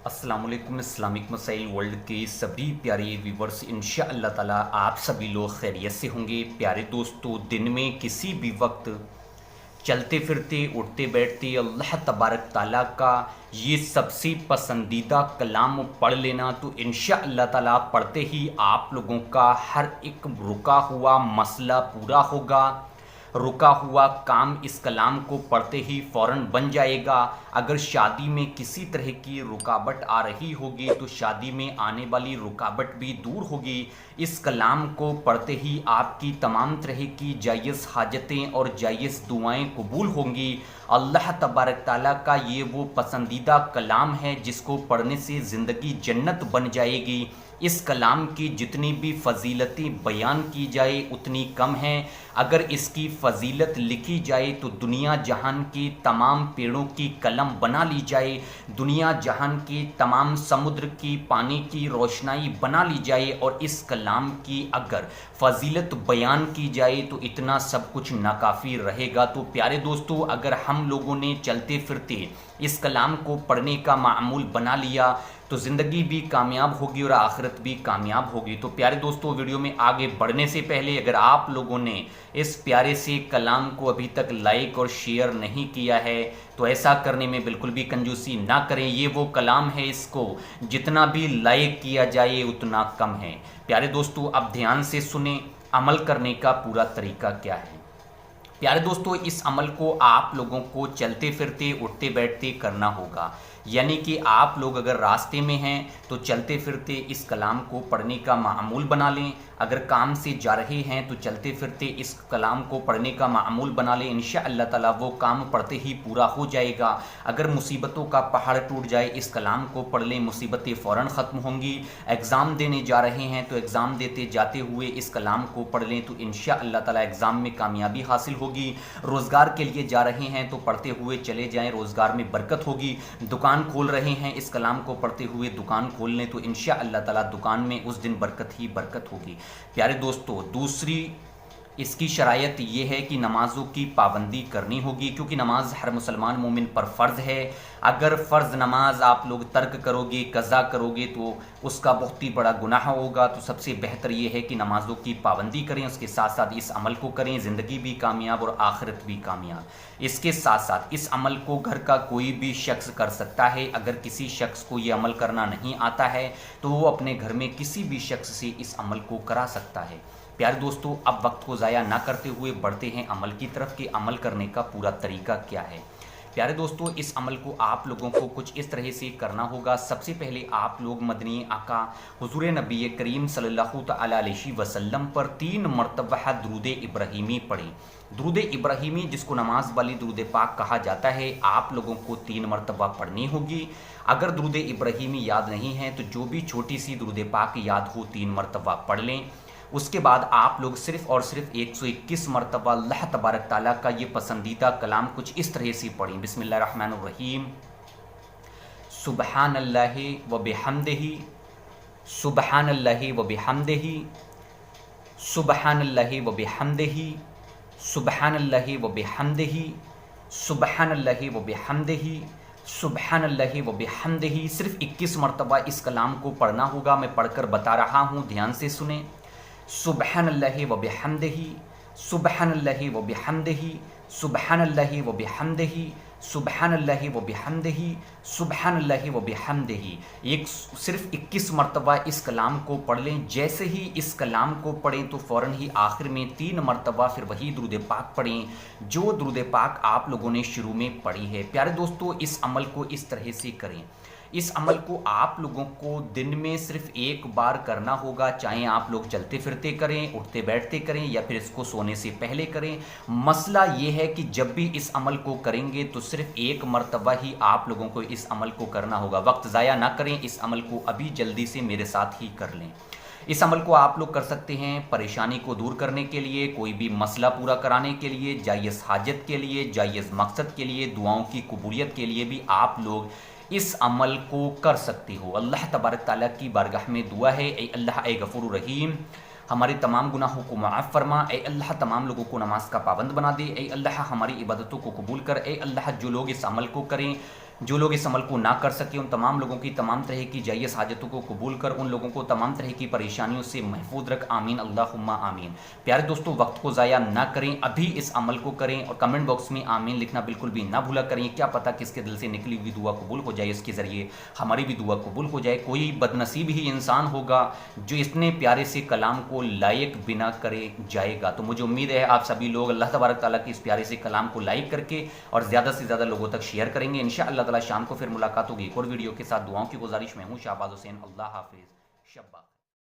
अस्सलामुअलैकुम। इस्लामिक मसाइल वर्ल्ड के सभी प्यारे व्यूवर्स, इंशाअल्लाह ताला आप सभी लोग खैरियत से होंगे। प्यारे दोस्तों, दिन में किसी भी वक्त चलते फिरते उठते बैठते अल्लाह तबारक ताला का ये सबसे पसंदीदा कलाम पढ़ लेना, तो इंशाअल्लाह ताला पढ़ते ही आप लोगों का हर एक रुका हुआ मसला पूरा होगा। रुका हुआ काम इस कलाम को पढ़ते ही फ़ौरन बन जाएगा। अगर शादी में किसी तरह की रुकावट आ रही होगी तो शादी में आने वाली रुकावट भी दूर होगी। इस कलाम को पढ़ते ही आपकी तमाम तरह की जायज़ हाजतें और जायज़ दुआएं कबूल होंगी। अल्लाह तबारक ताला का ये वो पसंदीदा कलाम है जिसको पढ़ने से ज़िंदगी जन्नत बन जाएगी। इस कलाम की जितनी भी फ़जीलतें बयान की जाए उतनी कम हैं। अगर इसकी फ़जीलत लिखी जाए तो दुनिया जहान के तमाम पेड़ों की कलम बना ली जाए, दुनिया जहान के तमाम समुद्र की पानी की रोशनाई बना ली जाए, और इस कलाम की अगर फ़जीलत बयान की जाए तो इतना सब कुछ नाकाफ़ी रहेगा। तो प्यारे दोस्तों, अगर हम लोगों ने चलते फिरते इस कलाम को पढ़ने का मामूल बना लिया तो ज़िंदगी भी कामयाब होगी और आखिरत भी कामयाब होगी। तो प्यारे दोस्तों, वीडियो में आगे बढ़ने से पहले अगर आप लोगों ने इस प्यारे से कलाम को अभी तक लाइक और शेयर नहीं किया है तो ऐसा करने में बिल्कुल भी कंजूसी ना करें। ये वो कलाम है, इसको जितना भी लाइक किया जाए उतना कम है। प्यारे दोस्तों, अब ध्यान से सुने अमल करने का पूरा तरीका क्या है। प्यारे दोस्तों, इस अमल को आप लोगों को चलते फिरते उठते बैठते करना होगा। यानी कि आप लोग अगर रास्ते में हैं तो चलते फिरते इस कलाम को पढ़ने का मामूल बना लें। अगर काम से जा रहे हैं तो चलते फिरते इस कलाम को पढ़ने का मामूल बना लें। इंशाअल्लाह ताला वो काम पढ़ते ही पूरा हो जाएगा। अगर मुसीबतों का पहाड़ टूट जाए, इस कलाम को पढ़ लें, मुसीबतें फ़ौरन ख़त्म होंगी। एग्ज़ाम देने जा रहे हैं तो एग्ज़ाम देते जाते हुए इस कलाम को पढ़ लें तो इंशाअल्लाह ताला एग्ज़ाम में कामयाबी हासिल होगी। रोज़गार के लिए जा रहे हैं तो पढ़ते हुए चले जाएँ, रोज़गार में बरकत होगी। दुकान खोल रहे हैं, इस कलाम को पढ़ते हुए दुकान खोल लें तो इंशाअल्लाह ताला दुकान में उस दिन बरकत ही बरकत होगी। प्यारे दोस्तों, दूसरी इसकी शरायत ये है कि नमाज़ों की पाबंदी करनी होगी, क्योंकि नमाज हर मुसलमान मोमिन पर फ़र्ज़ है। अगर फ़र्ज़ नमाज आप लोग तर्क करोगे, कज़ा करोगे तो उसका बहुत ही बड़ा गुनाह होगा। तो सबसे बेहतर ये है कि नमाज़ों की पाबंदी करें, उसके साथ साथ इस अमल को करें, ज़िंदगी भी कामयाब और आखिरत भी कामयाब। इसके साथ साथ इस अमल को घर का कोई भी शख्स कर सकता है। अगर किसी शख्स को ये अमल करना नहीं आता है तो वो अपने घर में किसी भी शख्स से इस अमल को करा सकता है। प्यारे दोस्तों, अब वक्त को ज़ाया ना करते हुए बढ़ते हैं अमल की तरफ कि अमल करने का पूरा तरीका क्या है। प्यारे दोस्तों, इस अमल को आप लोगों को कुछ इस तरह से करना होगा। सबसे पहले आप लोग मदनी आका हुज़ूर नबी करीम सल्लल्लाहु तआला अलैहि वसल्लम पर 3 मरतबा दुरूद इब्राहीमी पढ़ें। दुरूद इब्राहीमी, जिसको नमाज वाली दुरूद पाक कहा जाता है, आप लोगों को 3 मरतबा पढ़नी होगी। अगर दुरूद इब्राहीमी याद नहीं है तो जो भी छोटी सी दुरूद पाक याद हो 3 मरतबा पढ़ लें। उसके बाद आप लोग सिर्फ़ और सिर्फ 121 मरतबा अल्लाह तबारक ताला का ये पसंदीदा कलाम कुछ इस तरह से पढ़ें। बिस्मिल्लाहिर्रहमानिर्रहीम। सुबहानल्लाहि व बिहम्दिही, सुबहानल्लाहि व बिहम्दिही, सुबहानल्लाहि व बिहम्दिही, सुबहानल्लाहि व बिहम्दिही, सुबहानल्लाहि व बिहम्दिही, सुबहानल्लाहि व बिहम्दिही। सिर्फ 21 मरतबा इस कलाम को पढ़ना होगा। मैं पढ़कर बता रहा हूँ, ध्यान से सुने। सुबहानल्लाहि व बिहम्दिही, सुबहानल्लाहि व बिहम्दिही, सुबहानल्लाहि व बिहम्दिही, सुबहानल्लाहि व बिहम्दिही, सुबहानल्लाहि व बिहम्दिही। एक सिर्फ 21 मरतबा इस कलाम को पढ़ लें। जैसे ही इस कलाम को पढ़ें तो फ़ौरन ही आखिर में 3 मरतबा फिर वही दुरूद पाक पढ़ें जो दुरूद पाक आप लोगों ने शुरू में पढ़ी है। प्यारे दोस्तों, इस अमल को इस तरह से करें। इस अमल को आप लोगों को दिन में सिर्फ एक बार करना होगा, चाहे आप लोग चलते फिरते करें, उठते बैठते करें या फिर इसको सोने से पहले करें। मसला ये है कि जब भी इस अमल को करेंगे तो सिर्फ एक मरतबा ही आप लोगों को इस अमल को करना होगा। वक्त ज़ाया ना करें, इस अमल को अभी जल्दी से मेरे साथ ही कर लें। इस अमल को आप लोग कर सकते हैं परेशानी को दूर करने के लिए, कोई भी मसला पूरा कराने के लिए, जायज़ हाजत के लिए, जायज़ मकसद के लिए, दुआओं की कबूलियत के लिए भी आप लोग इस अमल को कर सकते हो। अल्लाह तबारक ताला की बारगाह में दुआ है, ए अल्लाह ए गफूर रहीम, हमारे तमाम गुनाहों को माफ़ फरमा। ए अल्लाह तमाम लोगों को नमाज का पाबंद बना दे। ए अल्लाह हमारी इबादतों को कबूल कर। ए अल्लाह जो लोग इस अमल को करें, جو لوگ اس عمل کو نہ کر سکے ان تمام لوگوں کی تمام طرح کی جائز حاجتوں کو قبول کر ان لوگوں کو تمام طرح کی پریشانیوں سے محفوظ رکھ، آمین اللہم آمین۔ پیارے دوستو، وقت کو ضائع نہ کریں، ابھی اس عمل کو کریں اور کمنٹ باکس میں آمین لکھنا بالکل بھی نہ بھولا کریں۔ کیا پتہ کس کے دل سے نکلی ہوئی دعا قبول ہو جائے، اس کے ذریعے ہماری بھی دعا قبول ہو جائے۔ کوئی بد نصیب ہی انسان ہوگا جو اتنے پیارے سے کلام کو لائق بنا کرے جائے گا۔ تو مجھے امید ہے آپ سبھی لوگ اللہ تبارک تعالیٰ کے اس پیارے سے کلام کو لائک کر کے اور زیادہ سے زیادہ لوگوں تک شیئر کریں گے۔ انشاءاللہ تعالیٰ شام کو پھر ملاقات ہوگی ایک اور ویڈیو کے ساتھ۔ دعاؤں کی گزارش میں ہوں شہباز حسین۔ اللہ حافظ، شب بخیر۔